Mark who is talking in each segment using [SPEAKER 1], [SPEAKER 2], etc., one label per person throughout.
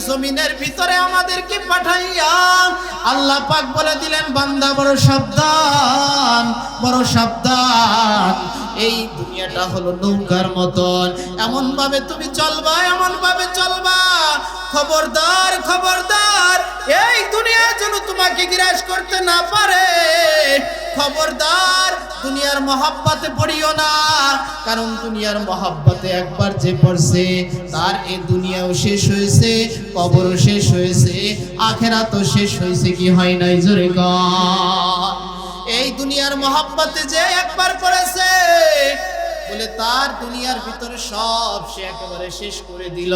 [SPEAKER 1] জমিনের ভিতরে আমাদেরকে পাঠাইয়া আল্লাহ পাক বলে দিলেন, বান্দা বড় সাবধান, বড় সাবধান। এই দুনিয়াটা হলো নৌকার মতন, এমন ভাবে তুমি চলবা, এমন ভাবে চলবা, খবরদার খবরদার, এই দুনিয়া যেন তোমাকে গ্রাস করতে না পারে। খবরদার, দুনিয়ার মহব্বতে পড়িও না, কারণ দুনিয়ার মহব্বতে একবার যে পড়ছে তার এই দুনিয়াও শেষ হয়েছে, কবরও শেষ হয়েছে, আখিরাতও শেষ হয়েছে। কি হয় নাই? জোরে কর। এই দুনিয়ার মহব্বতে যে একবার পড়েছে বলে তার দুনিয়ার ভিতরে সব সে একেবারে শেষ করে দিল।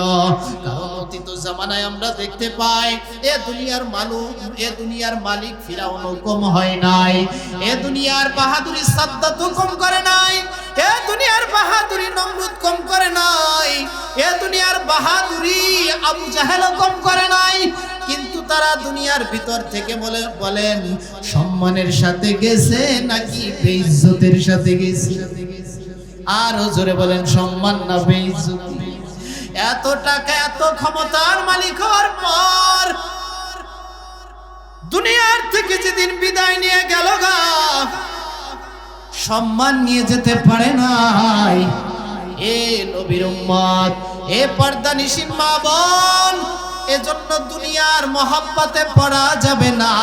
[SPEAKER 1] কারণ অতীত জামানায় আমরা দেখতে পাই এ দুনিয়ার মালিক ফিরাউন কম হয় নাই, এ দুনিয়ার বাহাদুরি সাদ্দাত কম করে নাই, এ দুনিয়ার বাহাদুরি নমরুদ কম করে নাই, এ দুনিয়ার বাহাদুরি আবু জাহেল কম করে নাই। কিন্তু তারা দুনিয়ার ভিতর থেকে বলেন সম্মানের সাথে গেছে নাকি বেইজ্জতের সাথে গেছে? আরো জোরে বলেন, সম্মান না বেইজ্জতি? এত টাকা এত ক্ষমতার মালিক হওয়ার পর দুনিয়ার থেকে যেদিন বিদায় নিয়ে গেল গা, সম্মান নিয়ে যেতে পারে নাই। এ নবীর উম্মত, এ পর্দানিশীন মা বোন, এজন্য দুনিয়ার মহব্বতে পড়া যাবে না।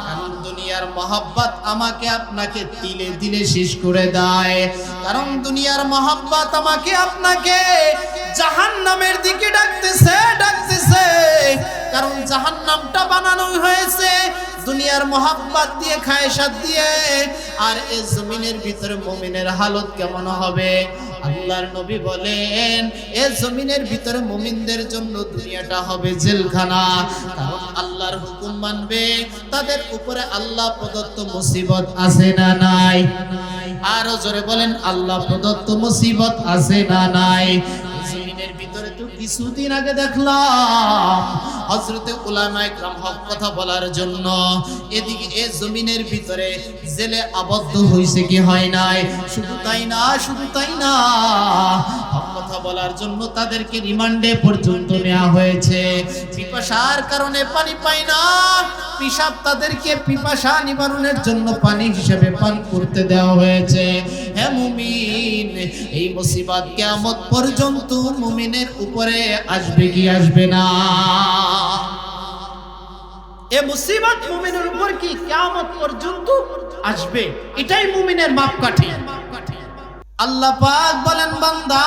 [SPEAKER 1] কারণ দুনিয়ার মহব্বত আমাকে আপনাকে তিলে তিলে শেষ করে দেয়। কারণ দুনিয়ার মহব্বত আমাকে আপনাকে জাহান্নামের দিকে ডাকতেছে। কারণ জাহান্নামটা বানানো হয়েছে দুনিয়ার মহব্বত দিয়ে, খায়সাত দিয়ে। আর এই জমিনের ভিতরে মুমিনের হালত কেমন হবে? আল্লাহর নবী বলেন এই জমিনের ভিতরে মুমিনদের জন্য দুনিয়াটা হবে জেলখানা। কারণ আল্লাহর হুকুম মানবে, তাদের উপরে আল্লাহ প্রদত্ত মুসিবত আছে না নাই? আরো জোরে বলেন, আল্লাহ প্রদত্ত মুসিবত আছে না নাই? জমিনের ভিতরে তো কিছুদিন আগে দেখলাম হযরতে উলামায়ে কেরাম হক কথা বলার জন্য এদিকে এই জমিনের ভিতরে জেলে আবদ্ধ হইছে, কি হয় নাই? শুধু তাই না, হক কথা বলার জন্য তাদেরকে রিমান্ডে পর্যন্ত নেওয়া হয়েছে। পিপাসার কারণে পানি পায় না, পিশাব তাদেরকে পিপাসা নিবারণের জন্য পানি হিসেবে পান করতে দেওয়া হয়েছে। হে মুমিন, এই মুসিবত কিয়ামত পর্যন্ত মুমিনের উপরে আসবে কি আসবে না? এ মুসিবত মুমিনের উপর কি কিয়ামত পর্যন্ত আসবে? এটাই মুমিনের মাপকাঠি। আল্লাহ পাক বলেন, বান্দা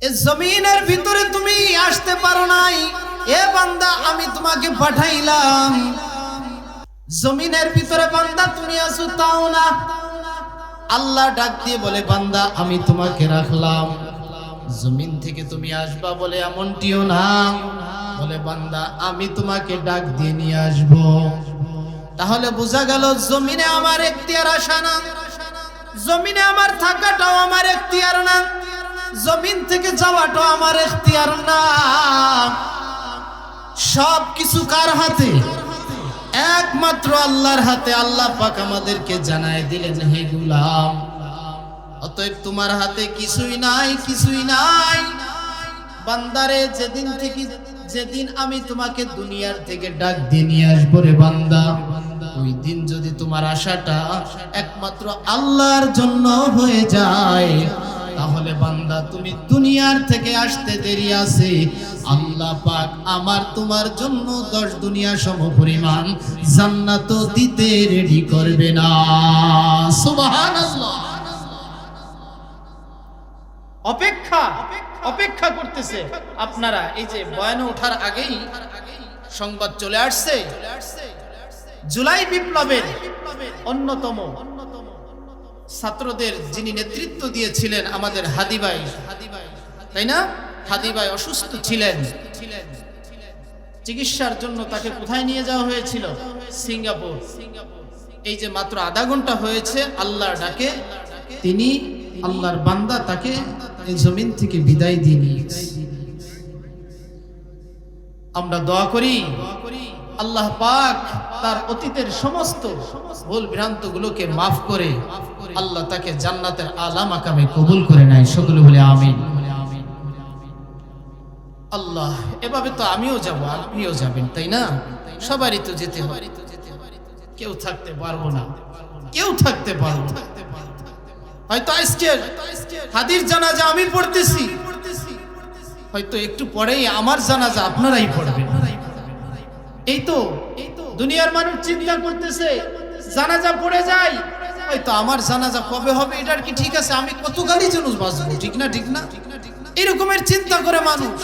[SPEAKER 1] এই জমিনের ভিতরে তুমি আসতে পারো নাই, এ বান্দা আমি তোমাকে পাঠাইলাম। জমিনের ভিতরে বান্দা তুমি আসো তাও না। আল্লাহ ডাক দিয়ে বলে, বান্দা আমি তোমাকে রাখলাম, জমিন থেকে তুমি আসবা বলে এমনটিও না। বলে, বান্দা আমি তোমাকে ডাক দিয়ে নিয়ে আসবো। তাহলে বোঝা গেল জমিনে আমার এখতিয়ার আসা না, জমিনে আমার থাকাটাও আমার এখতিয়ার না, জমিন থেকে যাওয়াটাও আমার এখতিয়ার না। সব কিছু কার হাতে? একমাত্র আল্লাহর হাতে। আল্লাহ পাক আমাদেরকে জানায় দিলেন, হে গোলাম, অতএব তোমার হাতে কিছুই নাই। বান্দারে, যেদিন আমি তোমাকে দুনিয়ার থেকে ডাক দিয়ে নিয়ে আসবো রে বান্দা, ওই দিন যদি তোমার আশাটা একমাত্র আল্লাহর জন্য হয়ে যায়, তাহলে বান্দা তুমি দুনিয়ার থেকে আসতে দেরি আছে। আল্লাহ পাক আমার তোমার জন্য 10 দুনিয়া সমপরিমাণ জান্নাত দিতে রেডি করবে না। সুবহানাল্লাহ। অপেক্ষা করতেছে আপনারা। এই যে বয়ানে ওঠার আগেই সংবাদ চলে আসছে, জুলাই বিপ্লবের অন্যতম ছাত্রদের যিনি নেতৃত্ব দিয়েছিলেন আমাদের হাদি ভাই, তাই না? হাদি ভাই অসুস্থ ছিলেন, চিকিৎসার জন্য তাকে কোথায় নিয়ে যাওয়া হয়েছিল? সিঙ্গাপুর। এই যে মাত্র আধা ঘন্টা হয়েছে আল্লাহর ডাকে তিনি, আল্লাহর বান্দা, তাকে এই জমিন থেকে বিদায় দিয়ে নিয়েছে। আমরা দোয়া করি আল্লাহ পাক তার অতীতের সমস্ত ভুল ভ্রান্ত গুলোকে মাফ করে আল্লাহ তাকে জান্নাতের আলা মাকামে কবুল করে নেয়। সকলে বলে আমিন। আল্লাহ, এভাবে তো আমিও যাব, আপনিও যাবেন, তাই না? সবারই তো যেতে হবে, কেউ থাকতে পারবো না, কেউ থাকতে পারবো না। হয়তো আজকে হাদির জানাজা আমি পড়তেছি, হয়তো একটু পরেই আমার জানাজা আপনারাই পড়বেন। এই তো দুনিয়ার মানুষ চিন্তা করতেছে, জানাজা পড়ে যায়, হয়তো আমার জানাজা কবে হবে, এটার কি ঠিক আছে, আমি কত গালি জন্য বাঁচবো, ঠিক না? ঠিক না? এরকমের চিন্তা করে মানুষ।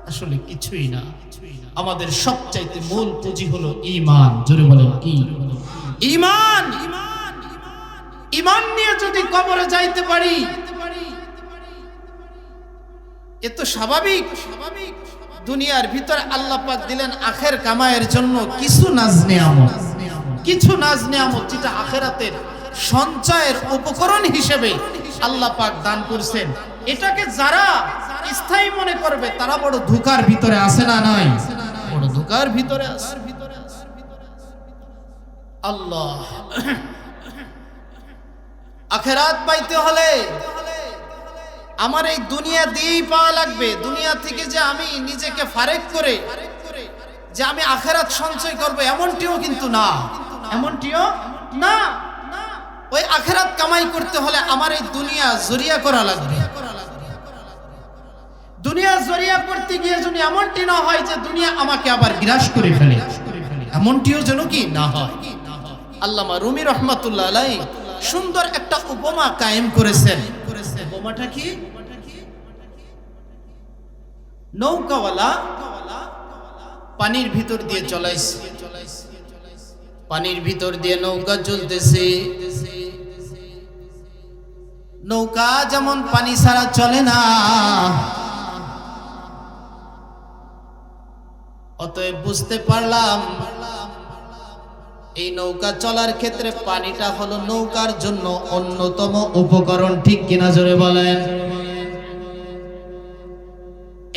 [SPEAKER 1] আসলে কিছুই না, আমাদের সবচাইতে মূল পুঁজি হলো ঈমান। জোরে বলেন কি? ঈমান। ঈমান নিয়ে যদি কবরে যাইতে পারি, এ তো স্বাভাবিক। দুনিয়ার ভিতরে আল্লাহ পাক দিলেন আখের কামায়ের জন্য কিছু নাজ নেয়ামত, যেটা আখেরাতের সঞ্চয়ের উপকরণ হিসেবে আল্লাহ পাক দান করছেন। এটাকে যারা স্থায়ী মনে করবে তারা বড় ধোঁকার ভিতরে আছে, না নাই? বড় ধোঁকার ভিতরে আছে। আল্লাহ, আখেরাত পাইতে হলে আমার এই দুনিয়া দিয়েই পাওয়া লাগবে। দুনিয়া থেকে যে আমি নিজেকে ফারেক করে যে আমি আখেরাত সঞ্চয় করব, এমনটিও কিন্তু না, এমনটিও না। ওই আখেরাত কামাই করতে হলে আমার এই দুনিয়া জরিয়া করা লাগবে। দুনিয়া জরিয়া করতে গিয়ে যদি এমনটি না হয় যে দুনিয়া আমাকে আবার গ্রাস করে ফেলে, এমনটিও যেন কি না হয়। আল্লামা রুমি রহমাতুল্লাহ আলাইহি সুন্দর একটা উপমা কায়েম করেছেন। উপমাটা কি? নৌকাওয়ালা পানির ভিতর দিয়ে চলাইছে, পানির ভিতর দিয়ে নৌকা চলতেছে। নৌকা যেমন পানি ছাড়া চলে না, অতএব বুঝতে পারলাম এই নৌকা চলার ক্ষেত্রে পানিটা হলো নৌকার জন্য অন্যতম উপকরণ। ঠিক কিনা? জোরে বলেন।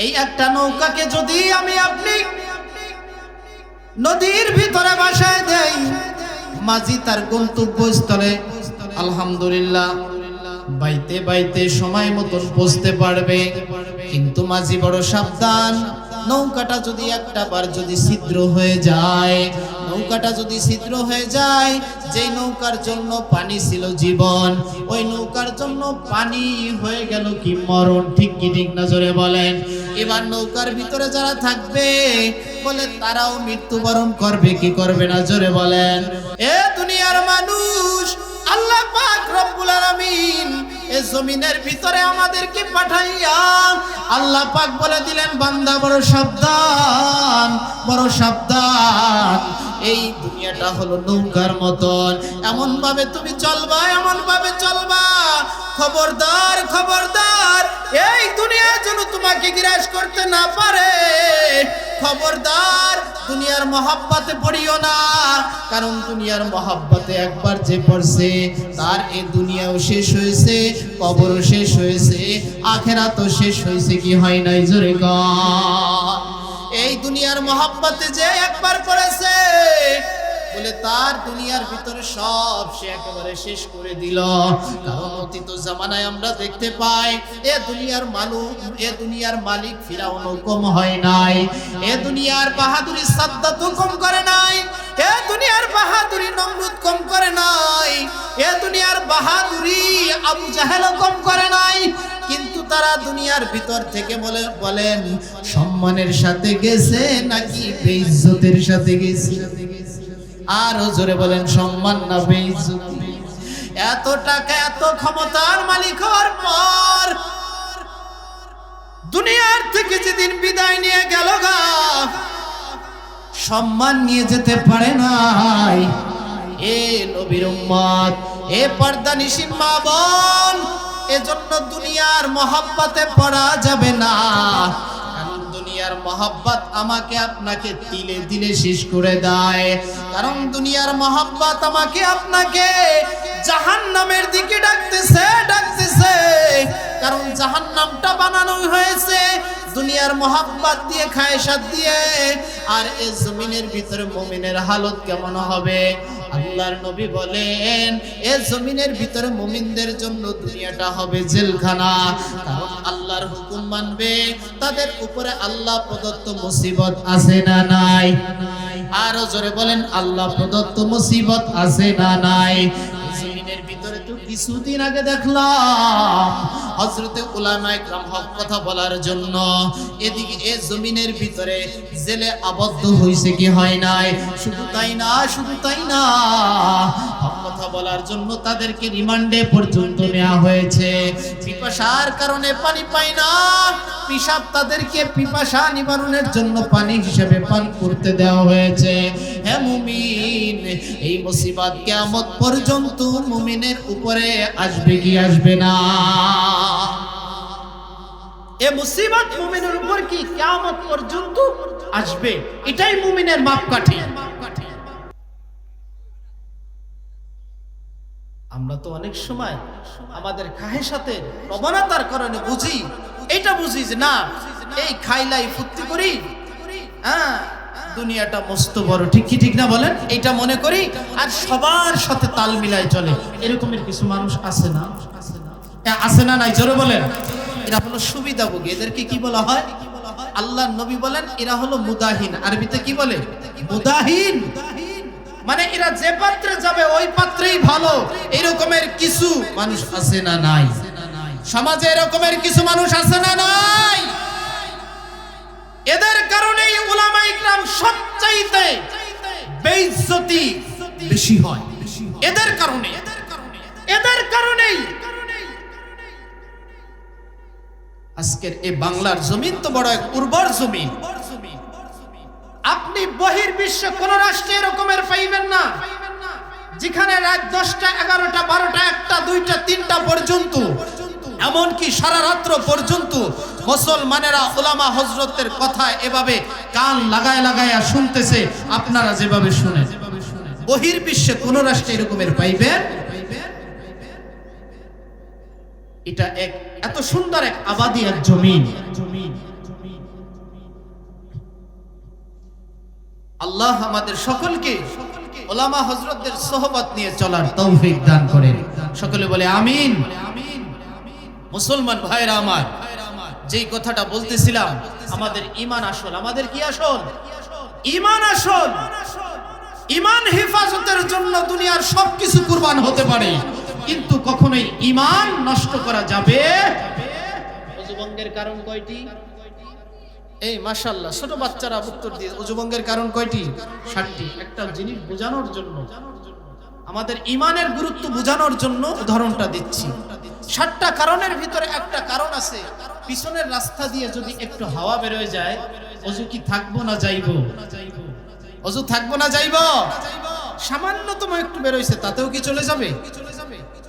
[SPEAKER 1] এই একটা নৌকাকে যদি আমি আপনি নদীর ভিতরে ভাসায় দেই, মাঝি তার গন্তব্যস্থলে আলহামদুলিল্লাহ বাইতে বাইতে সময় মতন পৌঁছতে পারবে। কিন্তু মাঝি বড় সাবধান, নৌকাটা যদি একটা বার যদি ছিদ্র হয়ে যায়, নৌকাটা যদি ছিদ্র হয়ে যায়, যেই নৌকার জন্য পানি ছিল জীবন, ওই নৌকার জন্য পানি হয়ে গেল কি মরণ। ঠিক কি ঠিক না? জোরে বলেন। এবার নৌকার ভিতরে যারা থাকবে বলে তারাও মৃত্যুবরণ করবে কি করবে না? জোরে বলেন। এ দুনিয়ার মানুষ, আল্লাহ পাক রব্বুল আলামিন এই জমিনের ভিতরে আমাদেরকে পাঠাইয়া আল্লাহ পাক বলে দিলেন, বান্দা বড় সাবধান, বড় সাবধান। এই দুনিয়াটা হলো নৌকার মতন, এমন ভাবে তুমি চলবা, এমন ভাবে চলবা, খবরদার খবরদার, এই দুনিয়া যেন তোমাকে গ্রাস করতে না পারে। খবরদার, দুনিয়ার মহাব্বতে পড়িও না, কারণ দুনিয়ার মহাব্বতে একবার যে পড়ছে তার এই দুনিয়াও শেষ হয়েছে, কবরও শেষ হয়েছে, আখিরাতও শেষ হয়েছে। কি হয় নাই? জোরে কর। এই দুনিয়ার মহাব্বতে যে একবার পড়েছে বলে তার দুনিয়ার ভিতরে সব সে একেবারে শেষ করে দিল। কারণ অতীত জামানায় আমরা দেখতে পাই এ দুনিয়ার মানুষ, এ দুনিয়ার মালিক ফিরাউনও কম হয় নাই, এ দুনিয়ার বাহাদুরি সাদ্দাতও কম করে নাই, এ দুনিয়ার বাহাদুরি নমরুদ কম করে নাই, এ দুনিয়ার বাহাদুরি আবু জাহেলও কম করে নাই। কিন্তু তারা দুনিয়ার ভিতর থেকে বলেন সম্মানের সাথে গেছে নাকি বেইজ্জতের সাথে গেছে? আর জোরে বলেন, সম্মান না বেইজ্জতি? এত টাকা এত ক্ষমতার মালিক হওয়ার পর দুনিয়ার থেকে যেদিন বিদায় নিয়ে গেল গা, সম্মান নিয়ে যেতে পারে নাই। এ নবীর উম্মত, এ পর্দানিশীন মা বোন, এজন্য দুনিয়ার মহব্বতে পড়া যাবে না। কারণ দুনিয়ার মহব্বত আমাকে আপনাকে তিলে তিলে শেষ করে দেয়। কারণ দুনিয়ার মহব্বত আমাকে আপনাকে জাহান্নামের দিকে ডাকতেছে। কারণ জাহান্নামটা বানানো হয়েছে দুনিয়ার মহব্বত দিয়ে, খায়সাত দিয়ে। আর এই জমিনের ভিতরে মুমিনের হালত কেমন হবে? আল্লাহর নবী বলেন এ জমিনের ভিতরে মুমিনদের জন্য দুনিয়াটা হবে জেলখানা, কারণ আল্লাহর হুকুম মানবে তাদের উপরে আল্লাহ প্রদত্ত মুসিবত আছে না নাই? আরো জোরে বলেন আল্লাহ প্রদত্ত মুসিবত আছে না নাই? জমিনের ভিতরে তো কিছুদিন আগে দেখলাম হযরতে উলামায়ে কেরাম হক কথা বলার জন্য এদিকে এ জমিনের ভিতরে জেলে আবদ্ধ হইছে কি হয় নাই? শুধু তাই না, শুধু তাই না, হক কথা বলার জন্য তাদেরকে রিমান্ডে পর্যন্ত নেওয়া হয়েছে। পিপাসার কারণে পানি পায় না, পিশাব তাদেরকে পিপাসা নিবারণের জন্য পানি হিসেবে পান করতে দেওয়া হয়েছে। হে মুমিন, এই মুসিবত কিয়ামত পর্যন্ত মুমিনের উপরে আসবে কি আসবে না? এই মুসিবত মুমিনের উপর কি কিয়ামত পর্যন্ত আসবে? এটাই মুমিনের মাপকাঠি। আমরা তো অনেক সময় আমাদের খাহেসাতের প্রবণতার কারণে বুঝি, এটা বুঝি যে না এই খাইলাই ফুর্তি করি, হ্যাঁ দুনিয়াটা মস্ত বড়, ঠিক কি ঠিক না বলেন? এইটা মনে করি আর সবার সাথে তাল মিলাই চলে। এরকমের কিছু মানুষ আছে না? আছে না নাই? জোরে বলেন। এরা হলো সুবিধাভোগী। এদেরকে কি বলা হয়? আল্লাহর নবী বলেন এরা হলো মুদাহিন। আরবিতে কি বলে? মুদাহিন। মানে এরা যে পাত্রে যাবে ওই পাত্রেই ভালো, এরকমের কিছু মানুষ আছে না নাই? সমাজে এরকমের কিছু মানুষ আছে না নাই? এদের কারণেই উলামায়ে কেরাম সবচাইতে বেইজ্জতি বেশি হয়। এদের কারণে, এদের কারণেই আজকের এই বাংলার জমিন তো বড় এক উর্বর জমিন। আপনি বহির্বিশ্বে কোন রাষ্ট্রে এরকমের পাইবেন না যেখানে রাত 10টা 11টা 12টা 1টা 2টা 3টা পর্যন্ত, এমনকি সারা রাত্র পর্যন্ত মুসলমানেরা উলামা হযরতের কথা এভাবে কান লাগায় লাগায়া শুনতেছে। আপনারা যেভাবে শুনেন, বহির্বিশ্বে কোন রাষ্ট্রে এরকমের পাইবেন? এটা এক এত সুন্দর এক আবাদি এক জমিন। আল্লাহ আমাদের সকলকে উলামা হযরতদের সোহবত নিয়ে চলার তৌফিক দান করেন। সকলে বলে আমিন। মুসলমান ভাইরা আমার, যেই কথাটা বলতেছিলাম, আমাদের ঈমান আসল। আমাদের কি আসল? ঈমান আসল। ঈমান হেফাজতের জন্য দুনিয়ার সবকিছু কুরবান হতে পারে, কিন্তু কখনোই ঈমান নষ্ট করা যাবে। অজুভঙ্গের কারণ কয়টি? এই মাশাআল্লাহ ছোট বাচ্চারা উত্তর দিয়ে, অজুভঙ্গের কারণ কয়টি? 7টি। একটা জিনিস বোঝানোর জন্য, আমাদের ঈমানের গুরুত্ব বোঝানোর জন্য উদাহরণটা দিচ্ছি। 7টা কারণের ভিতরে একটা কারণ আছে, পিছনের রাস্তা দিয়ে যদি একটু হাওয়া বের হয়ে যায়, অজু কি থাকবো না যাইবো? অজু থাকবো না যাইবো? সামান্যতম একটু বের হইছে, তাতেও কি চলে যাবে?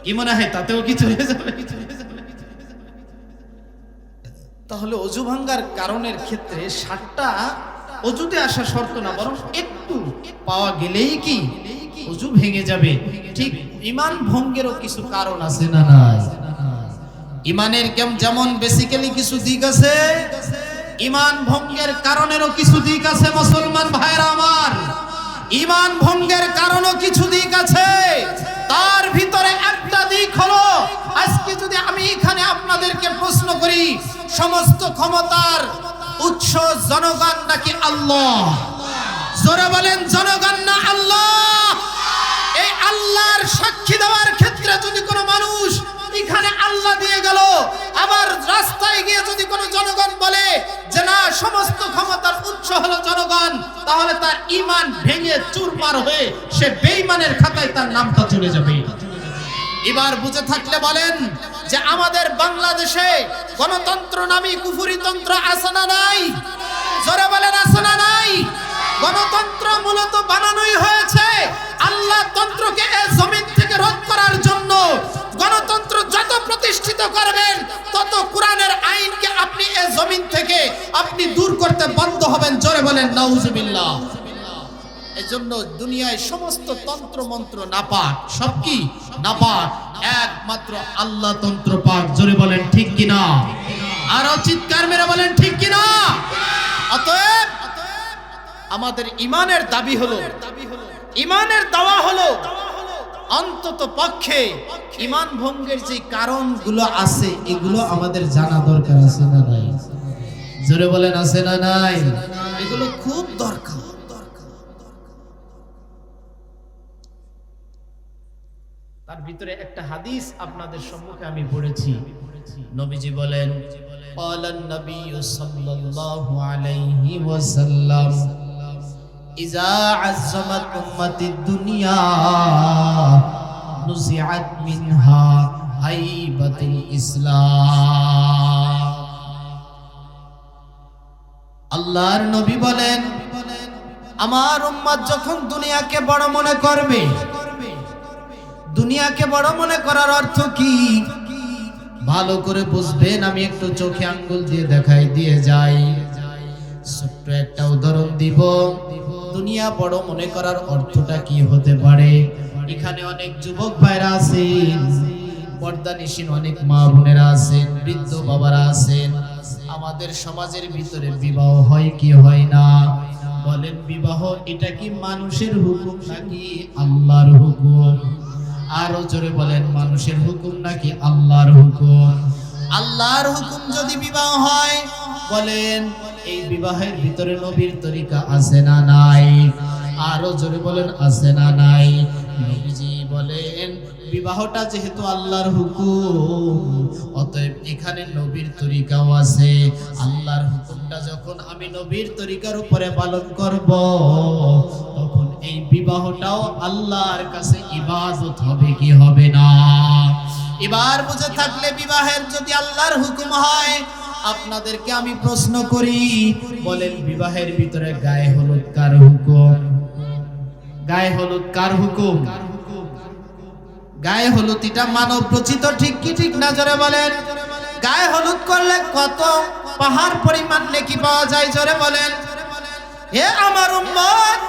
[SPEAKER 1] কি মনে হয় তাতেও কি চলে যাবে? তাহলে অজু ভাঙ্গার কারণের ক্ষেত্রে 7টা অজুতে আসা শর্ত না, বরং একটু পাওয়া গেলেই কি অজু ভেঙে যাবে। ঠিক ঈমান ভঙ্গেরও কিছু কারণ আছে না নাই? ঈমানের যেমন বেসিক্যালি কিছু দিক আছে, ঈমান ভঙ্গের কারণেরও কিছু দিক আছে। মুসলমান ভাইরা আমার, ঈমান ভঙ্গের কারণও কিছু দিক আছে। তার ভিতরে একটা দিক হলো, আজকে যদি আমি এখানে আপনাদেরকে প্রশ্ন করি, সমস্ত ক্ষমতার উৎস জনগণ নাকি আল্লাহ? জোরে বলেন জনগণ না আল্লাহ? এই আল্লাহর সাক্ষী দেওয়ার ক্ষেত্রে যদি কোনো মানুষ এখানে আল্লাহ দিয়ে গেল, আবার রাস্তায় গিয়ে যদি কোনো জনগণ বলে যে না সমস্ত ক্ষমতার উৎস হলো জনগণ, তাহলে তার ঈমান ভেঙে চুরমার হয়ে সে বেঈমানের খাতায় তার নামটা চলে যাবে। এবার বুঝে থাকলে বলেন যে আমাদের বাংলাদেশে গণতন্ত্র নামী কুফরি তন্ত্র আছে না নাই? জোরে বলেন আছে না নাই? গণতন্ত্র মূলত বানানোই হয়েছে আল্লাহ তন্ত্রকে এই জমিন থেকে রদ করার জন্য। গণতন্ত্র যত প্রতিষ্ঠিত করবেন, তত কোরআনের আইনকে আপনি এই জমিন থেকে আপনি দূর করতে বাধ্য হবেন। জোরে বলেন নাউজুবিল্লাহ। এজন্য দুনিয়ায় সমস্ত তন্ত্র মন্ত্র নাপাক। সব কি নাপাক? একমাত্র আল্লাহ তন্ত্র পাক। জোরে বলেন ঠিক কিনা? আরো চিৎকার মেরে বলেন ঠিক কিনা? অতএব আমাদের ঈমানের দাবি হলো ইমানের দাওয়া হলো অন্তত পক্ষে ইমান ভঙ্গের যে কারণগুলো আছে এগুলো আমাদের জানা দরকার আছে না নাই? জোরে বলেন আছে না নাই? এগুলো খুব দরকার। তার ভিতরে একটা হাদিস আপনাদের সম্মুখে আমি পড়েছি। নবীজি বলেন, ক্বালান নবী সাল্লাল্লাহু আলাইহি ওয়াসাল্লাম, ইযা আযযামাত উম্মাতিদ দুনিয়া নুজিআত মিনহা হাইবাতুল ইসলাম। আল্লাহর নবী বলেন, আমার উম্মত যখন দুনিয়াকে বড় মনে করবে, দুনিয়াকে বড় মনে করার অর্থ কি ভালো করে বুঝবেন। আমি একটু চোখে আঙ্গুল দিয়ে দেখাই দিয়ে যাই, ছোট্ট একটা উদাহরণ দিব। দুনিয়া বড় মনে করার অর্থটা কি হতে পারে? এখানে অনেক যুবক ভাইরা আছেন, পর্দানিশীন অনেক মা বোনেরা আছেন, বৃদ্ধ বাবারা আছেন। আমাদের সমাজের ভিতরে বিবাহ হয় কি হয় না? বলেন, বিবাহ এটা কি মানুষের হুকুম নাকি আল্লাহর হুকুম? আরো জোরে বলেন, মানুষের হুকুম নাকি আল্লাহর হুকুম? আল্লাহর হুকুম যদি বিবাহ হয়, বলেন এই বিবাহের ভিতরে নবীর তরিকা আছে না নাই? আরো জোরে বলেন, আছে না নাই? নবীজি বলেন, বিবাহটা যেহেতু আল্লাহর হুকুম, অতএব এখানে নবীর তরিকাও আছে। আল্লাহর হুকুমটা যখন আমি নবীর তরিকার উপরে পালন করব, তখন এই বিবাহটাও আল্লাহর কাছে ইবাদত হবে কি হবে না? এবার বুঝে থাকলে, বিবাহের যদি আল্লাহর হুকুম হয়, আপনাদেরকে আমি প্রশ্ন করি, বলেন বিবাহের ভিতরে গায়ে হলুদ কার হুকুম? গায়ে হলুদ কার হুকুম? গায়ে হলুদ এটা মানব রচিত, ঠিক কি ঠিক না? জোরে বলেন। গায়ে হলুদ করলে কত পাহাড় পরিমাণ নেকি পাওয়া যায়? জোরে বলেন। হে আমার উম্মত,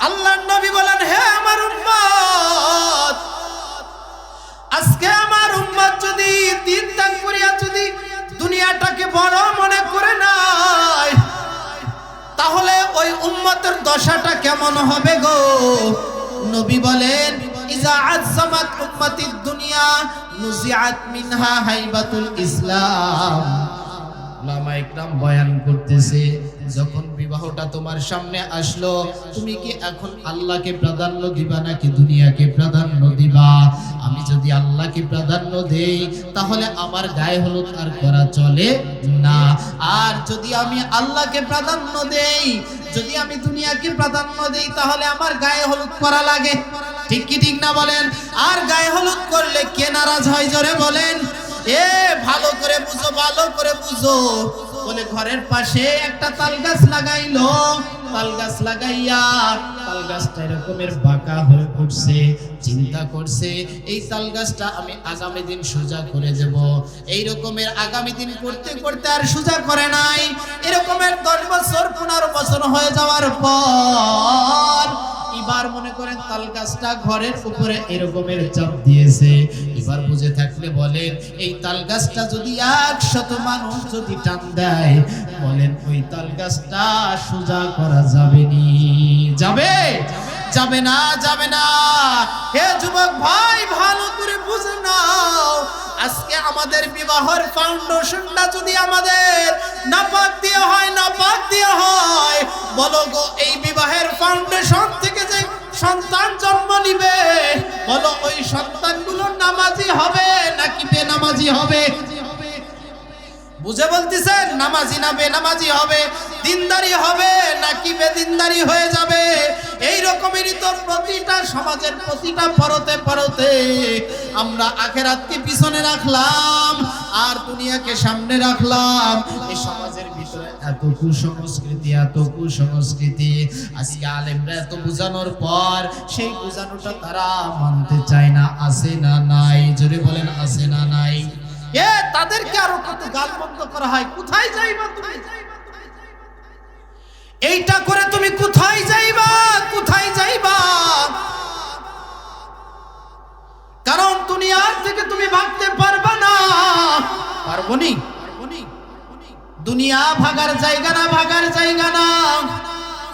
[SPEAKER 1] আল্লাহর নবী বলেন, হে আমার উম্মত, আজকে আমার উম্মত যদি তিন ত্যাগ করিয়া যদি দুনিয়াটাকে বড় মনে করে নাই, তাহলে ওই উম্মতের দশাটা কেমন হবে গো? নবী বলেন, ইযা আযযামাত উম্মাতিদ দুনিয়া নুজিআত মিনহা হাইবাতুল ইসলাম। উলামা ইকরাম বয়ান করতেছে, যখন বিবাহটা তোমার সামনে আসলো, তুমি কি এখন আল্লাহকে প্রাধান্য দিবা নাকি দুনিয়াকে প্রাধান্য দিবা? আমি যদি আল্লাহকে প্রাধান্য দেই, তাহলে আমার গায়ে হলুদ আর করা চলে না। আর যদি আমি আল্লাহকে প্রাধান্য দেই, যদি আমি দুনিয়াকে প্রাধান্য দেই, তাহলে আমার গায়ে হলুদ করা লাগে। ঠিক কি ঠিক না বলেন? আর গায়ে হলুদ করলে কে নারাজ হয়? জোরে বলেন। এ ভালো করে বুঝো, ভালো করে বুঝো। বলে ঘরের পাশে একটা তাল গাছ লাগাইলো, তাল গাছ লাগাইয়া তাল গাছটা এরকমের বাঁকা হয়ে উঠছে। চিন্তা করছে, এই তাল গাছটা আমি আগামী দিন সোজা করে দেব। এই রকমের আগামী দিন করতে করতে আর সোজা করে নাই। এরকমের 10 বছর 15 বছর হয়ে যাওয়ার পর এবার মনে করেন তাল গাছটা ঘরের উপরে এরকমের চাপ দিয়েছে। এবার বুঝে থাকলে বলেন, এই তাল গাছটা যদি 100 মানুষ যদি টান দেয়, বলেন ওই তাল গাছটা সোজা করা যাবে নি? যাবে? যাবে না, যাবে না। হে যুবক ভাই, ভালো করে বুঝে নাও, আজকে আমাদের বিবাহের ফাউন্ডেশনটা যদি আমাদের নাপাক দিয়ে হয়, নাপাক দিয়ে হয়, বলো গো, এই বিবাহের ফাউন্ডেশন থেকে যে সন্তান জন্ম নিবে, বলো ওই সন্তানগুলো নামাজি হবে নাকি বেনামাজি হবে? বুঝে বলতেছেন? নামাজি না বেনামাজি হবে? দিনদারি হবে নাকি বেদিনদারি হয়ে যাবে? এই রকমেরই তো প্রতিটা সমাজের প্রতিটা পরতে পরতে আমরা আখিরাতকে পিছনে রাখলাম আর দুনিয়াকে সামনে রাখলাম। এই সমাজের ভিতরে এত কুসংস্কৃতি, এত কুসংস্কৃতি। আজকে আলেমরা এত বুঝানোর পর সেই বুঝানোটা তারা মানতে চায় না। আছে না নাই? জোরে বলেন, আছে না নাই? তাদেরকে আরো কত গালমন্দ করা হয়। কোথায় যাইবা তুমি? এইটা করে তুমি কোথায় যাইবা? কোথায় যাইবা? কারণ দুনিয়ার থেকে তুমি ভাগতে পারবা না। পারবনি? দুনিয়া ভাগার জায়গা না, ভাগার জায়গা না।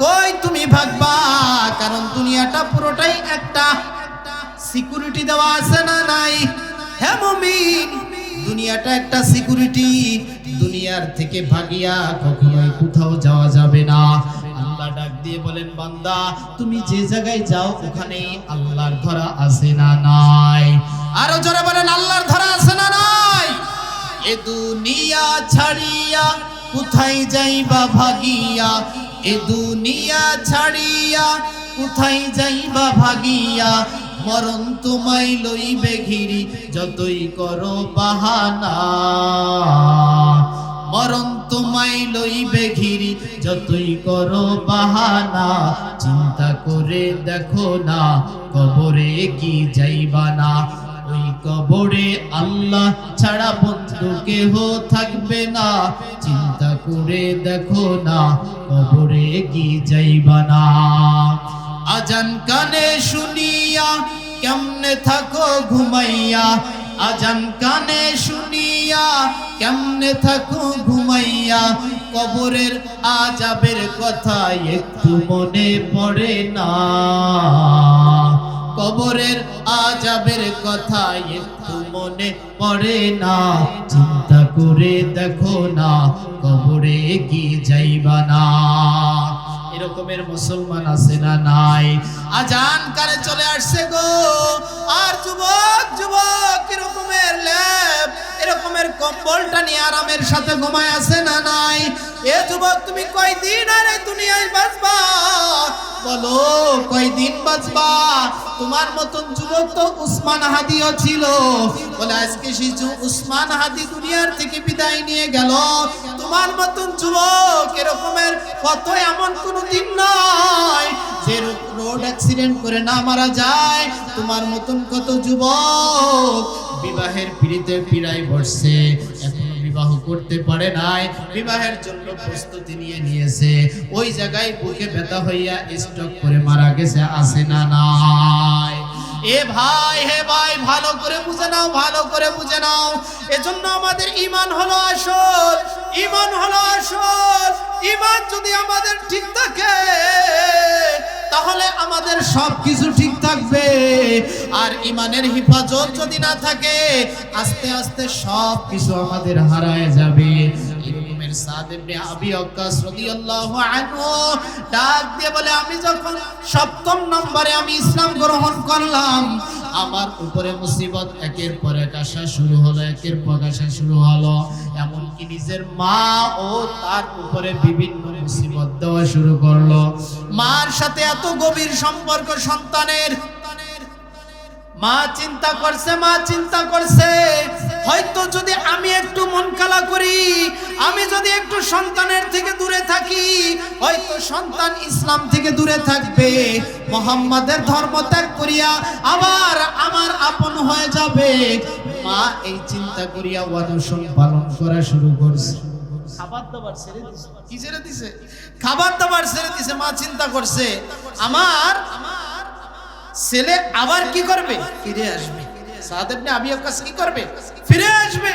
[SPEAKER 1] কই তুমি ভাগবা? কারণ দুনিয়াটা পুরোটাই একটা সিকিউরিটি দেওয়া আছে না নাই? হ্যাঁ মুমিন, দুনিয়াটা একটা সিকিউরিটি। দুনিয়ার থেকে ভাগিয়া কখনোই কোথাও যাওয়া যাবে না। আল্লাহ ডাক দিয়ে বলেন, বান্দা তুমি যে জায়গায় যাও ওখানেই আল্লাহর ধরা আছে না নাই? আরো জোরে বলেন, আল্লাহর ধরা আছে না নাই? এ দুনিয়া ছাড়িয়া কোথায় যাইবা ভাগিয়া? এ দুনিয়া ছাড়িয়া কোথায় যাইবা ভাগিয়া? মরণ তোমায় লইবে ঘিরি যতই করো বাহানা। মরণ তোমায় লইবে ঘিরি যতই করো বাহানা। চিন্তা করে দেখো না কবরে কি যাইবা না? ওই কবরে আল্লাহ ছাড়া বন্ধু কেহ থাকবে না। চিন্তা করে দেখো না কবরে কি যাইবা না। আজান কানে শুনিয়া কেমনে থাকো ঘুমাইয়া? আজান কানে শুনিয়া কেমনে থাকো ঘুমাইয়া? কবরের আযাবের কথা একটু মনে পড়ে না? কবরের আযাবের কথা একটু মনে পড়ে না? চিন্তা করে দেখো না কবরে কি যাইবা না। এরকমের মুসলমান আছে না নাই? আজান কানে চলে আসছে গো, আর যুবক যুবক এরকমের ল্যাব এরকমের কম্বলটা নিয়ে আরামের সাথে ঘুমায় আছে না নাই? এ যুবক তুমি কয়দিন আর এই দুনিয়ায় বাঁচবা? বলো কয়দিন বাঁচবা? তোমার মতন যুবক তো উসমান হাদিও ছিল। বলে আজকে সেই উসমান হাদি দুনিয়ার থেকে বিদায় নিয়ে গেল। তোমার মতন যুবক এরকমের কত এমন কোন দিন নয় যে রোড অ্যাক্সিডেন্ট করে না মারা যায়। তোমার মতন কত যুবক বিবাহের পিড়িতে পীড়ায় বসছে, এখনো বিবাহ করতে পারে নাই, বিবাহের জন্য প্রস্তুতি নিয়েছে, ওই জায়গায় বুকে ব্যথা হইয়া স্ট্রোক করে মারা গেছে, আছে না নাই? এ ভাই, হে ভাই, ভালো করে বুঝে নাও, ভালো করে বুঝে নাও। এজন্য আমাদের ঈমান হলো আসল, ঈমান হলো আসল। ঈমান যদি আমাদের ঠিক থাকে তাহলে আমাদের সবকিছু ঠিক থাকবে। আর ঈমানের হিফাজত যদি না থাকে আস্তে আস্তে সবকিছু আমাদের হারায় যাবে। এরকমের সাদ ইবনে আবি ওয়াক্কাস রাদিয়াল্লাহু আনহু ডাক দিয়ে বলে, আমি যখন 7ম নম্বরে আমি ইসলাম গ্রহণ করলাম, আমার উপরে মুসিবত একের পর এক আসা শুরু হলো, একের পর আসা শুরু হলো। এমনকি নিজের মা ও তার উপরে বিভিন্ন মুসিবত দেওয়া শুরু করলো। মার সাথে এত গভীর সম্পর্ক সন্তানের। মা চিন্তা করছে হয়তো যদি আমি একটু মন কালা করি, আমি যদি একটু সন্তানের থেকে দূরে থাকি, হয়তো সন্তান ইসলাম থেকে দূরে থাকবে, মুহাম্মাদের ধর্ম ত্যাগ করিয়া আবার আমার আপন হয়ে যাবে। মা এই চিন্তা করিয়া অনশন পালন করা শুরু করছে। খাবার দাবার ছেড়ে দিছে। কি ছেড়ে দিছে? খাবার দাবার ছেড়ে দিছে। মা চিন্তা করছে আমার ছেলে আবার কি করবে? ফিরে আসবে। সাদ ইবনে আবি ওয়াক্কাস কি করবে? ফিরে আসবে।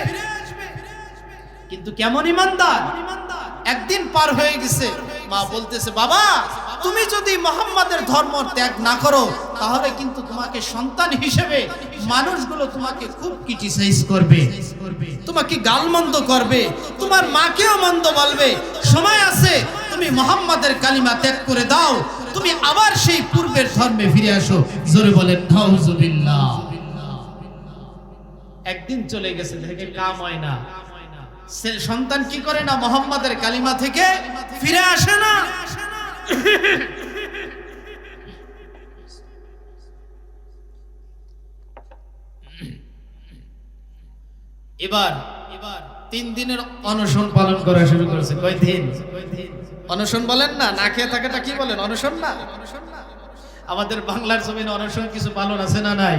[SPEAKER 1] কিন্তু কেমন ইমানদার! একদিন পার হয়ে গেছে, মা বলতেছে, বাবা তুমি যদি মুহাম্মাদের ধর্ম ত্যাগ না করো তাহলে কিন্তু তোমাকে সন্তান হিসেবে মানুষগুলো তোমাকে খুব ক্রিটিসাইজ করবে, তোমাকে গালমন্দ করবে, তোমার মাকেও মন্দ বলবে। সময় আছে, তুমি মুহাম্মাদের কালিমা ত্যাগ করে দাও, তুমি আবার সেই পূর্বের ধর্মে ফিরে আসো। জোরে বলেন নাউজুবিল্লাহ। একদিন চলে গেছে, দেখে কাম হয় না। সন্তান কি করে না? মুহাম্মাদের কালিমা থেকে ফিরে আসে না। এবার 3 দিনের অনশন পালন করা শুরু করেছে। কয় দিন? অনশন বলেন না, না খেয়ে থাকাটা কি বলেন? অনশন না? আমাদের বাংলার জমিনে অনশন কিছু পালন আছে না নাই?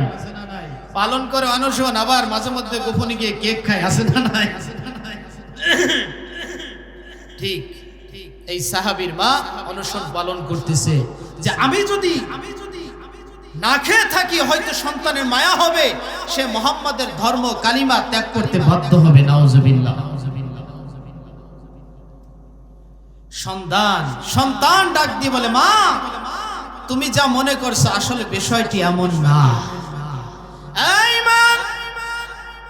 [SPEAKER 1] পালন করে অনশন, আবার মাঝে মধ্যে গোপনে গিয়ে কেক খায়, আছে না নাই? ঠিক এই সাহাবীর মা অনশন পালন করতেছে যে আমি যদি না খেয়ে থাকি হয়তো সন্তানের মায়া হবে, সে মুহাম্মাদের ধর্ম কালিমা ত্যাগ করতে বাধ্য হবে। নাউজুবিল্লাহ। সন্তান ডাক দিয়ে বলে, মা তুমি যা মনে করছো আসলে বিষয়টি এমন না। এই মা,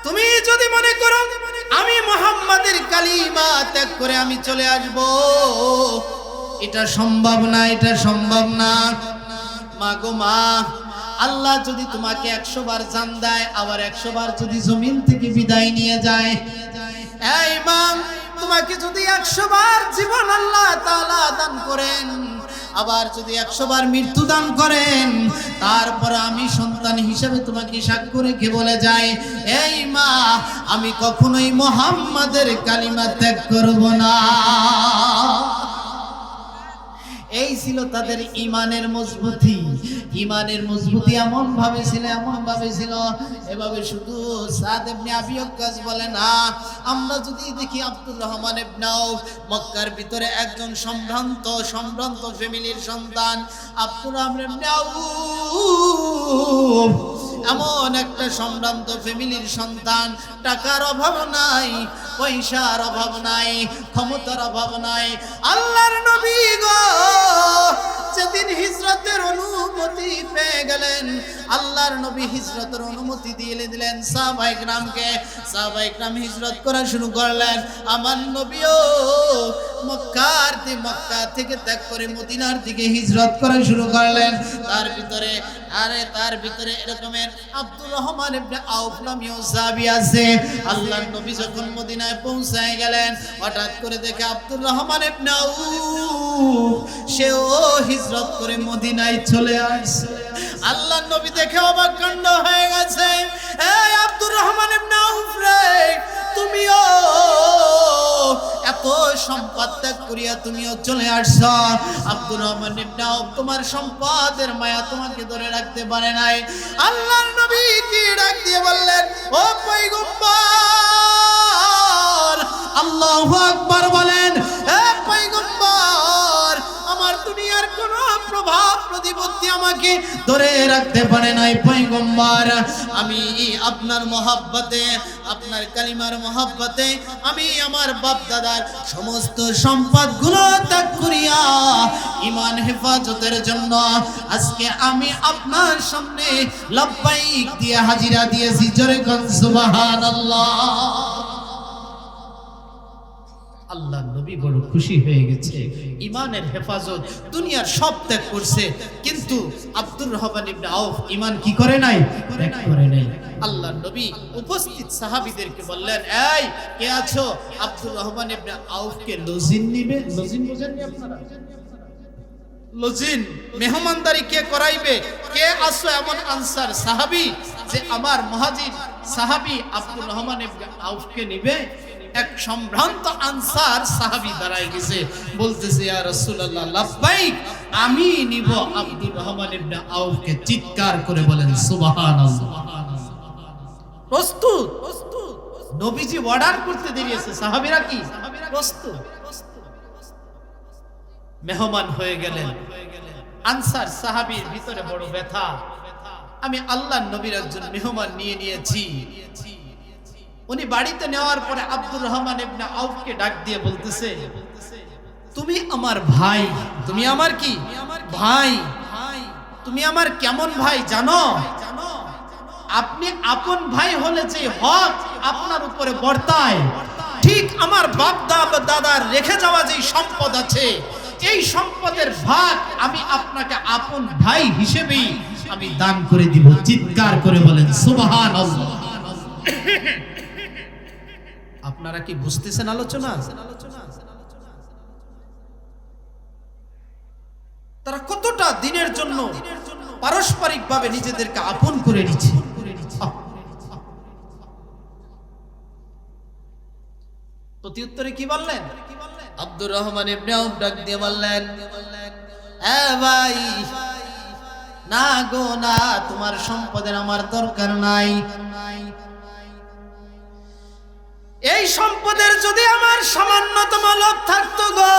[SPEAKER 1] তুমি যদি মনে করো আমি মুহাম্মাদের কালিমা ত্যাগ করে আমি চলে আসব, এটা সম্ভব না, এটা সম্ভব না। মা গো মা, আল্লাহ যদি তোমাকে 100 বার জান দেয়, আবার 100 বার যদি জমিন থেকে বিদায় নিয়ে যায়, এই মা তোমাকে যদি 100 বার জীবন আল্লাহ তাআলা দান করেন, আবার যদি 100 বার মৃত্যু দান করেন, তারপর আমি সন্তান হিসেবে তোমাকে সাক্ষ্য রেখে বলে যাই, এই মা আমি কখনোই মুহাম্মাদের কালিমা ত্যাগ করব না। এই ছিল তাদের ঈমানের মজবুতি। ঈমানের মজবুতি এমন ভাবে ছিল, এভাবে শুধু সাদ ইবনে আবি ওয়াক্কাস বলে না, আমরা যদি দেখি আব্দুর রহমান ইবনে আউফ মক্কার ভিতরে একজন সম্ভ্রান্ত ফ্যামিলির সন্তান। আব্দুর রহমান ইবনে আউফ এমন একটা সম্ভ্রান্ত ফ্যামিলির সন্তান, টাকার অভাব নাই, পয়সার অভাব নাই, ক্ষমতার অভাব নাই। আল্লাহর নবী গো যেদিন হিজরতের অনুমতি পেয়ে গেলেন, আল্লাহর নবী হিজরতের অনুমতি দিয়ে দিলেন সাহাবায়ে কিরামকে। সাহাবায়ে কিরাম হিজরত করা শুরু করলেন। আমার নবীও মক্কা থেকে ত্যাগ করে মদিনার দিকে হিজরত করা শুরু করলেন। তার ভিতরে এরকমের আব্দুর রহমান ইবনে আউফ নামীয় সাহাবী আছে। আল্লাহর নবী যখন মদিনায় পৌঁছায় গেলেন, হঠাৎ করে দেখে আব্দুর রহমান ইবনে আউফ সেও হিজরত করে মদিনায় চলে আসছে। আল্লাহর নবী দেখে অবাক কাণ্ড হয়ে গেছে। এই আব্দুর রহমান ইবনে আউফ রে, তুমিও এত সম্পদ ত্যাগ করিয়া তুমিও চলে আসছ। আব্দুর রহমান ইবনে আউফ তোমার সম্পদের মায়া তোমাকে ধরে রাখতে পারে নাই। আল্লাহর নবী কি ডাক দিয়ে বললেন, ও পয়গম্বর, আল্লাহু আকবার বলেন। হে পয়গম্বর, আমার দুনিয়ার কোন প্রভাব প্রতিপত্তি আমাকে ধরে রাখতে পারে নাই। পয়গম্বর, আমি আপনার মহব্বতে, আপনার কালিমার মহব্বতে আমি আমার বাপ দাদার সমস্ত সম্পদগুলো ত্যাগ করিয়া ঈমান হেফাজতের জন্য আজকে আমি আপনার সামনে লব্বাইক দিয়ে হাজিরা দিয়েছি। জোরে কোন সুবহানাল্লাহ। আল্লাহ নবী বড় খুশি হয়ে গেছে। ঈমানের হেফাজত, দুনিয়ার সব ত্যাগ করছে, কিন্তু আব্দুর রহমান ইবনে আউফ ঈমান কি করে নাই? ত্যাগ করে নাই। আল্লাহ নবী উপস্থিত সাহাবীদেরকে বললেন, এই কে আছো? আব্দুর রহমান ইবনে আউফকে লজিন নিবে। লজিন বোঝেননি আপনারা? লজিন মেহমানদারি কে করাইবে? কে আছো এমন আনসার সাহাবী যে আমার মুহাজির সাহাবী আব্দুর রহমান ইবনে আউফকে নিবে? এক সম্ভ্রান্ত আনসার সাহাবী দাঁড়ায় গেছে, বলতেছে, ইয়া রাসূলুল্লাহ লাব্বাইক, আমি নিব আব্দুর রহমান ইবনে আউফকে। চিৎকার করে বলেন সুবহানাল্লাহ। প্রস্তুত। নবীজি অর্ডার করতে দিয়েছে, সাহাবীরা কি প্রস্তুত? মেহমান হয়ে গেলেন। আনসার সাহাবীর ভিতরে বড় ব্যথা, আমি আল্লাহর নবীর একজন মেহমান নিয়ে নিয়েছি। উনি বাড়িতে নেওয়ার পরে আব্দুর রহমান ইবনে আউফকে ডাক দিয়ে বলতেছে, তুমি আমার ভাই, তুমি আমার কি ভাই, তুমি আমার কেমন ভাই জানো? আপনি আপন ভাই হলে যে হক আপনার উপরে বর্তায়, ঠিক আমার বাপ দাদার রেখে যাওয়া যে সম্পদ আছে, এই সম্পদের ভাগ আমি আপনাকে আপন ভাই হিসেবেই আমি দান করে দিব। চিৎকার করে বলেন সুবহানাল্লাহ। আপনারা কি বুঝতেছেন আলোচনা? তারা কতটা দিনের জন্য পারস্পরিক ভাবে নিজেদেরকে আপন করে নিচ্ছে। প্রত্যুত্তরে কি বললেন? আব্দুর রহমান ইবনে আউফ ডাক দিয়ে বললেন, এ ভাই, না গো না, তোমার সম্পদের আমার দরকার নাই। এই সম্পদের যদি আমার সামান্যতম লোভ থাকতো গো,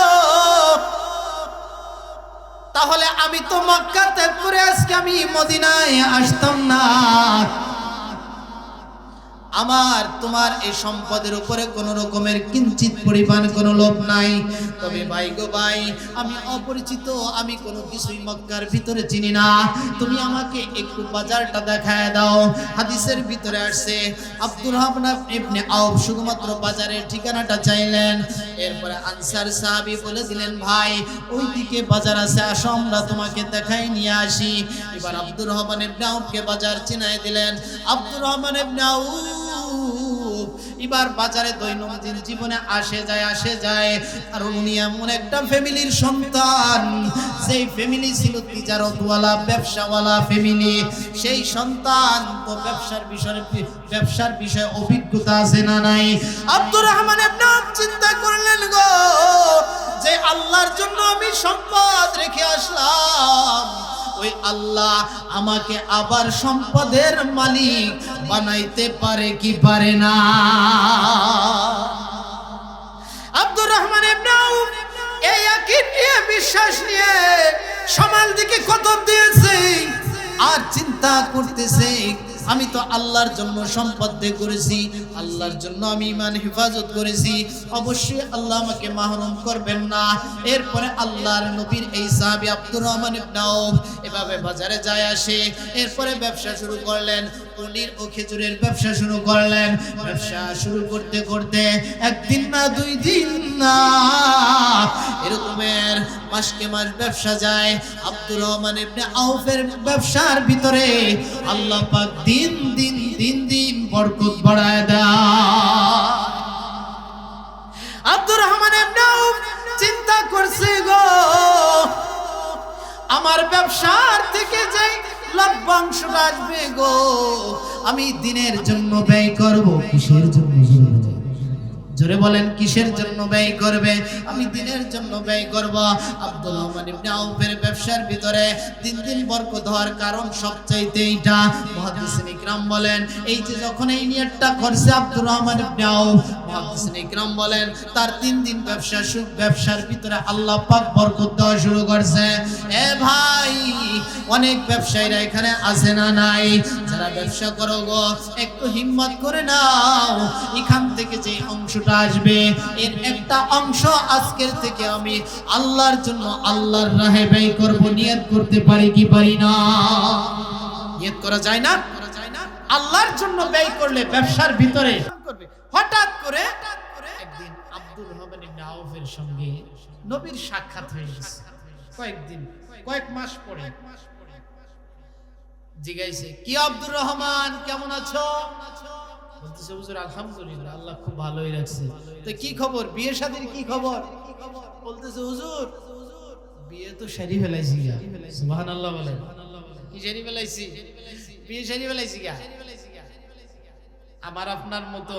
[SPEAKER 1] তাহলে আমি তো মক্কা ত্যাগ করে আজকে আমি মদিনায় আসতাম না। আমার তোমার এই সম্পদের উপরে কোনো রকমের কিঞ্চিত পরিমাণ কোনো লোভ নাই। তবে ভাই গো ভাই, আমি অপরিচিত, আমি কোনো কিছুই মক্কার ভিতরে চিনি না, তুমি আমাকে একটু বাজারটা দেখায় দাও। হাদিসের ভিতরে আসছে আব্দুর রহমান ইবনে আউফ শুধুমাত্র বাজারের ঠিকানাটা চাইলেন, এরপরে আনসার সাহাবী বলে দিলেন ভাই ওই দিকে বাজার আছে, আসো আমরা তোমাকে দেখাই নিয়ে আসি। এবার আব্দুর রহমান ইবনে আউফকে বাজার চিনাই দিলেন। আব্দুর রহমান ইবনে আউফ এবার বাজারে দৈনন্দিন জীবনে আসে যায়, আর উনি এমন একটা ফ্যামিলির সন্তান, সেই ফ্যামিলি ছিল তিজারতওয়ালা, ব্যবসাওয়ালা ফ্যামিলি। সেই সন্তান তো ব্যবসার বিষয়ে অভিজ্ঞতা আছে না নাই? আব্দুর রহমান ইবনে আউফ চিন্তা করলেন গো, যে আল্লাহর জন্য আমি সম্পদ রেখে আসলাম, ওই আল্লাহ আমাকে আবার সম্পদের মালিক বানাইতে পারে কি পারে না? আব্দুর রহমান ইবনে আউফ এই ইয়াকিন নিয়ে, বিশ্বাস নিয়ে সমাল দিকে কদম দিয়েছে আর চিন্তা করতেছে, আমি তো আল্লাহর জন্য সম্পদ দিয়ে করেছি, আল্লাহর জন্য আমি ঈমান হেফাজত করেছি, অবশ্যই আল্লাহ আমাকে মাহরুম করবেন না। এরপরে আল্লাহর নবীর এই সাহাবী আব্দুর রহমান ইবনে আউফ এভাবে বাজারে যায় আসে, এরপরে ব্যবসা শুরু করলেন, পনির ও খেজুরের ব্যবসা শুরু করলেন। ব্যবসা শুরু করতে করতে একদিন না দুই দিন না এরকমের মাসকে মাস ব্যবসা যায়। আব্দুর রহমান ইবনে আউফের ব্যবসার ভিতরে আল্লাহ পাক দিন দিন বরকত বাড়ায় দেয়। আব্দুর রহমান ইবনে আউফ চিন্তা করছে গো, আমার ব্যবসার থেকে যে লভ্যাংশটা আসবে গো, আমি দিনের জন্য ব্যয় করব। কিসের জন্য? জোরে বলেন, কিসের জন্য ব্যয় করবে? আমি দিনের জন্য ব্যয় করব। আব্দুর রহমান ইবনে আউফের ব্যবসার ভিতরে দিন বরকত হওয়ার কারণ সবচাইতে এইটা। মুহাদ্দিসিন ইকরাম বলেন, এই যে যখন এই নিয়তটা করছে আব্দুর রহমান ইবনে আউফ, মুহাদ্দিসিন ইকরাম বলেন তার দিন ব্যবসার ভিতরে আল্লাহ পাক বরকত দেওয়া শুরু করছে। এ ভাই, অনেক ব্যবসায়ীরা এখানে আছে না নাই? যারা ব্যবসা করো গো, একটু হিম্মত করে নাও, এখান থেকে যে অংশটা আসবে এর একটা অংশ আজকের থেকে আমি আল্লাহর জন্য আল্লাহর রাহে ব্যয় করব। নিয়ত করতে পারি কি পারি না? নিয়ত করা যায় না? আল্লাহর জন্য ব্যয় করলে ব্যবসার ভিতরে হঠাৎ করে একদিন আব্দুর রহমান ইবনে আউফের সঙ্গে নবীর সাক্ষাৎ হয়ে গেছে। কয়েক মাস পরে জিজ্ঞাসা, কি আব্দুর রহমান কেমন আছো? বলতেছে হুজুর আলহামদুলিল্লাহ, আল্লাহ খুব ভালোই রাখছে। তো কি খবর, বিয়ে শাদীর কি খবর? বলতেছে হুজুর বিয়ে তো সারি ফেলাইছি গা। সুবহানাল্লাহ বলেন, কি সারি ফেলাইছি? বিয়ে সারি ফেলাইছি গা। আমার আপনার মতো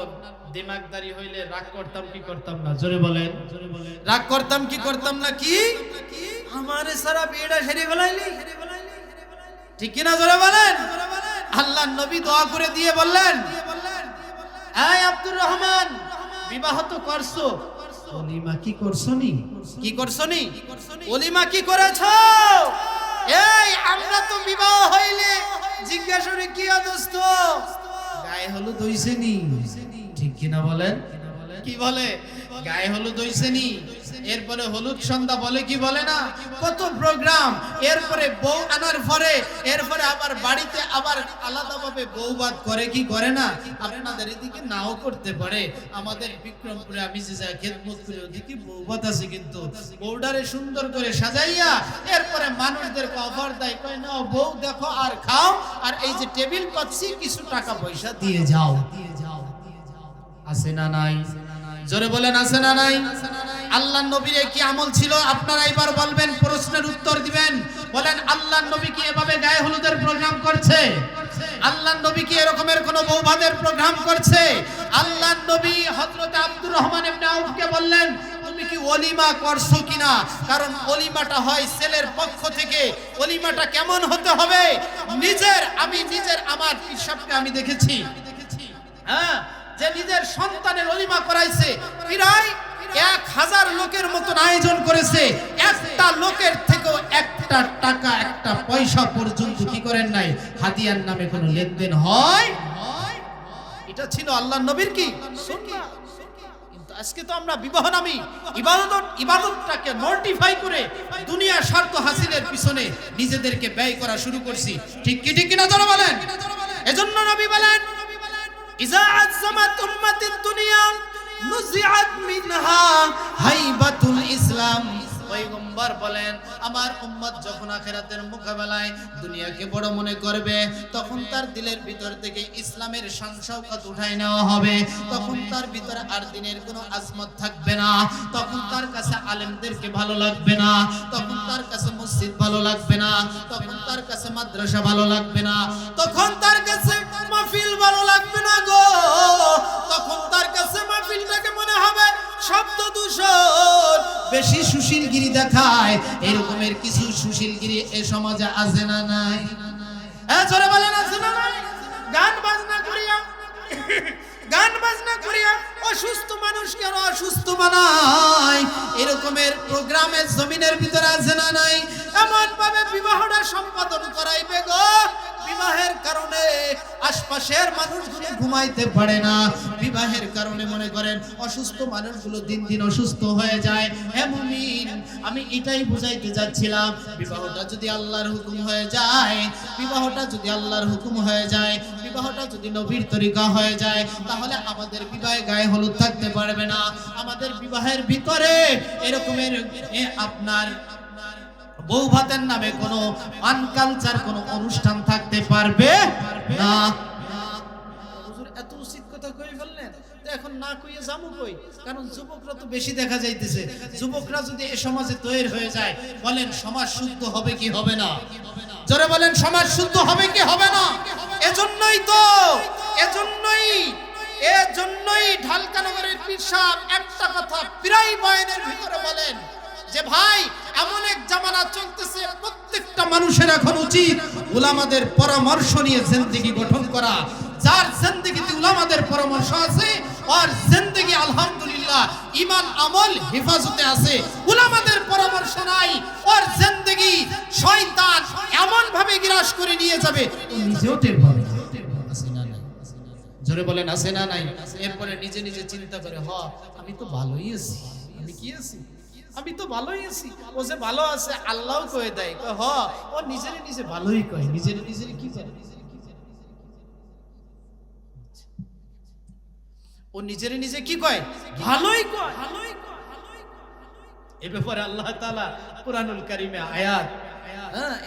[SPEAKER 1] দিমাগদারি হইলে রাগ করতাম কি করতাম না? জোরে বলেন, রাগ করতাম কি করতাম না? কি আমারে সারা বিয়েটা সারি ফেলাইলি, ঠিক কিনা? জোরে বলেন। আল্লাহর নবী দোয়া করে দিয়ে বললেন, এই আব্দুর রহমান, বিবাহ তো করছো, ওলিমা কি করছনি? কি করছনি? ওলিমা কি করেছো? এই আমরা তো বিবাহ হইলে জিজ্ঞাসা করি কি দোস্ত, গায়ে হলুদ হইছে নি? ঠিক কিনা বলেন? কি বলে? গায়ে হলুদ হইছে নি? এরপরে হলুদ সন্ধ্যা বলে কি বলে না? কত প্রোগ্রাম। এরপরে বউ আনার পরে এরপরে আবার বাড়িতে আবার আলাদাভাবে বউবাদ করে কি করে না? আপনাদের এদিকে নাও করতে পারে, আমাদের বিক্রমপুরে আমি যে যা খেদমত করি ওদিকে বউবাদ আছে, কিন্তু বউডারে সুন্দর করে সাজাইয়া এরপরে মানুষদেরকে অফার দেয়, কয় নাও বউ দেখো আর খাও, আর এই যে টেবিল পাচ্ছি কিছু টাকা পয়সা দিয়ে যাও। আছে না নাই? জোরে বলেন, আছে না নাই? আল্লাহর নবীর কি আমল ছিল আপনারা এবার বলবেন, প্রশ্নের উত্তর দিবেন। বলেন, আল্লাহর নবী কি এভাবে গায়ে হলুদের প্রোগ্রাম করছে? আল্লাহর নবী কি এরকমের কোন বৌভাতের প্রোগ্রাম করছে? আল্লাহর নবী হযরত আব্দুর রহমান ইবনে আউফকে বললেন, তুমি কি ওলিমা করছো কিনা? কারণ ওলিমাটা হয় ছেলের পক্ষ থেকে। ওলিমাটা কেমন হতে হবে? আমার হিসাবকে আমি দেখেছি, হ্যাঁ, যে নিজের সন্তানের ওলিমা করাইছে, প্রায় 1000 লোকের মতন আয়োজন করেছে। একটা লোকের থেকেও একটা টাকা একটা পয়সা পর্যন্ত কি করেন নাই, হাদিয়ার নামে কোনো লেনদেন হয়। এটা ছিল আল্লাহর নবীর কি সুন্নাহ। কিন্তু আজকে তো আমরা বিবাহ নামী ইবাদতটাকে নর্টিফাই করে দুনিয়ার স্বার্থ হাসিলের পিছনে নিজেদেরকে ব্যয় করা শুরু করছি। ঠিক কিনা যারা বলেন? এজন্য নবী বলেন, ইজা আযমাত উম্মাতিদ দুনিয়া নুজিআত মিনহা হাইবাতুল ইসলাম। পয়গম্বর বলেন, আমার উম্মত যখন আখিরাতের মোকাবেলায় দুনিয়াকে বড় মনে করবে, তখন তার দিলের ভিতর থেকে ইসলামের শান শওকত উঠাই নেওয়া হবে। তখন তার ভিতরে আর দিনের কোনো আজমত থাকবে না। তখন তার কাছে আলেমদেরকে ভালো লাগবে না। তখন তার কাছে মসজিদ ভালো লাগবে না। তখন তার কাছে মাদ্রাসা ভালো লাগবে না। তখন তার কাছে মাহফিল ভালো লাগবে না গো। তখন তার কাছে মাহফিলটাকে মনে হবে শব্দ দূষণ, বেশি সুশীলগিরি দেখায়। এরকমের কিছু সুশীলগিরি এ সমাজে আছে না নাই? হ্যাঁ জোরে বলেন, আছে না নাই? গান বাজনা করিয়া অসুস্থ মানুষকে আরো অসুস্থ বানায়, এরকমের প্রোগ্রামের জমিনের ভিতরে আছে না নাই? এমন ভাবে বিবাহটা সম্পাদন করাইবে গো, বিবাহের কারণে আশপাশের মানুষগুলো ঘুমাইতে পারে না। বিবাহের কারণে মনে করেন অসুস্থ মানুষগুলো দিন দিন অসুস্থ হয়ে যায়। হে মুমিন, আমি এটাই বুঝাইতে যাচ্ছিলাম, বিবাহটা যদি আল্লাহর হুকুম হয়ে যায়, বিবাহটা যদি আল্লাহর হুকুম হয়ে যায়, বিবাহটা যদি নবীর তরিকা হয়ে যায়, তাহলে আমাদের বিবাহে গায়ে হলুদ থাকতে পারবে না। আমাদের বিবাহের ভিতরে এরকমের আপনার বউ ভাতের নামে কোনো আনকালচার কোনো অনুষ্ঠান থাকতে পারবে না। হুজুর এত উচিত কথা কই ফেললেন, তো এখন না কইয়ে যাবো কই? কারণ যুবকরা তো বেশি দেখা যাইতেছে। যুবকরা যদি এ সমাজে তৈরি হয়ে যায়, বলেন সমাজ শুদ্ধ হবে কি হবে না? জোরে বলেন, সমাজ শুদ্ধ হবে কি হবে না? এজন্যই ঢালকানগরের পীর সাহেব একটা কথা প্রায় বয়ানের ভিতরে বলেন যে ভাই, এমন এক জামানা চলতেছে, প্রত্যেকটা মানুষের এখন উচিত উলামাদের পরামর্শ নিয়ে জিন্দেগি গঠন করা। যার জিন্দেগিতে উলামাদের পরামর্শ আছে, আর জিন্দেগি আলহামদুলিল্লাহ ঈমান আমল হেফাজতে আছে। উলামাদের পরামর্শ নাই, আর জিন্দেগি শয়তান এমন ভাবে গ্রাস করে নিয়ে যাবে ও নিজেও টের পাবে না। আছে না নাই? জোরে বলেন, আছে না নাই? এরপরে নিজে নিজে চিন্তা করে, হ আমি তো ভালোই আছি। আমি কি আছি? আমি তো ভালোই আছি। ও যে ভালো আছে আল্লাহও কয়ে দেয়, হ ও নিজের নিজে ভালোই কয়। নিজের কি করে? ও নিজের নিজে কি কয়? ভালোই কয়। এ ব্যাপারে আল্লাহ তাআলা কুরআনুল কারীমে আয়াত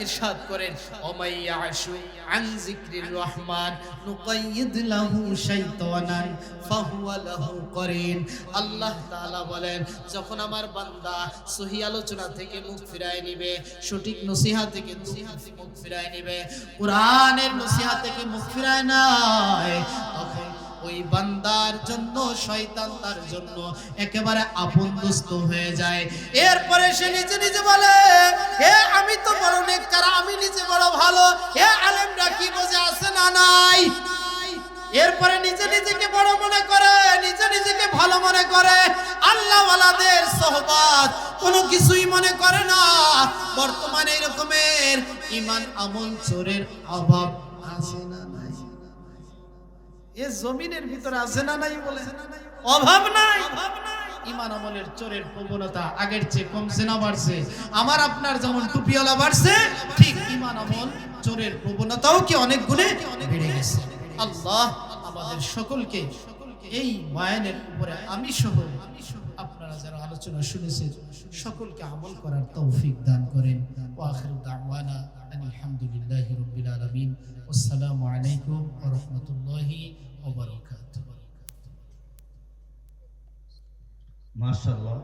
[SPEAKER 1] ইরশাদ করেন, ওমাইয়াশু আন যিকরির রহমান নুকাইয়িদ লাহু শাইতানান ফাহুয়া লাহু করিন। আল্লাহ তাআলা বলেন, যখন আমার বান্দা সহি আলোচনা থেকে মুখ ফিরায় নিবে, সঠিক নসিহত থেকে মুখ ফিরায় নিবে, কোরআনের নসিহত থেকে মুখ ফিরায় নাই, তখন ওই বান্দার জন্য শয়তান তার জন্য একেবারে আপন দোস্ত হয়ে যায়। এরপরে সে নিজে নিজে বলে, হে আমি তো বড় নেককার, আমি নিজে বড় ভালো, হে আলেমরা কি বোঝে, আছে না নাই? এরপরে নিজে নিজেকে বড় মনে করে, নিজে নিজেকে ভালো মনে করে, আল্লাহ ওয়ালাদের সোহবত কোনো কিছুই মনে করে না। বর্তমানে এরকমের ঈমান আমল চোরের অভাব আছে না নাই? এ জমিনের ভিতরে আছে না নাই? বলে অভাব নাই। ঈমান আমলের চোরের প্রবণতা আগের চেয়ে কমছে না বাড়ছে? আমার আপনার যেমন টুপিওয়ালা বাড়ছে, ঠিক ঈমান আমল চোরের প্রবণতাও কি অনেক গুণে বেড়ে গেছে। আল্লাহ আমাদের সকলকে এই বয়ানের উপরে আমি সহ আপনারা যারা আলোচনা শুনেছেন সকলকে আমল করার তৌফিক দান করেন। ওয়া আখিরু দাওয়ানা আলহামদুলিল্লাহি রাব্বিল আলামিন। আসসালামু আলাইকুম ওয়া রাহমাতুল্লাহি ওয়া বারাকাতুহু।
[SPEAKER 2] মাশাআল্লাহ।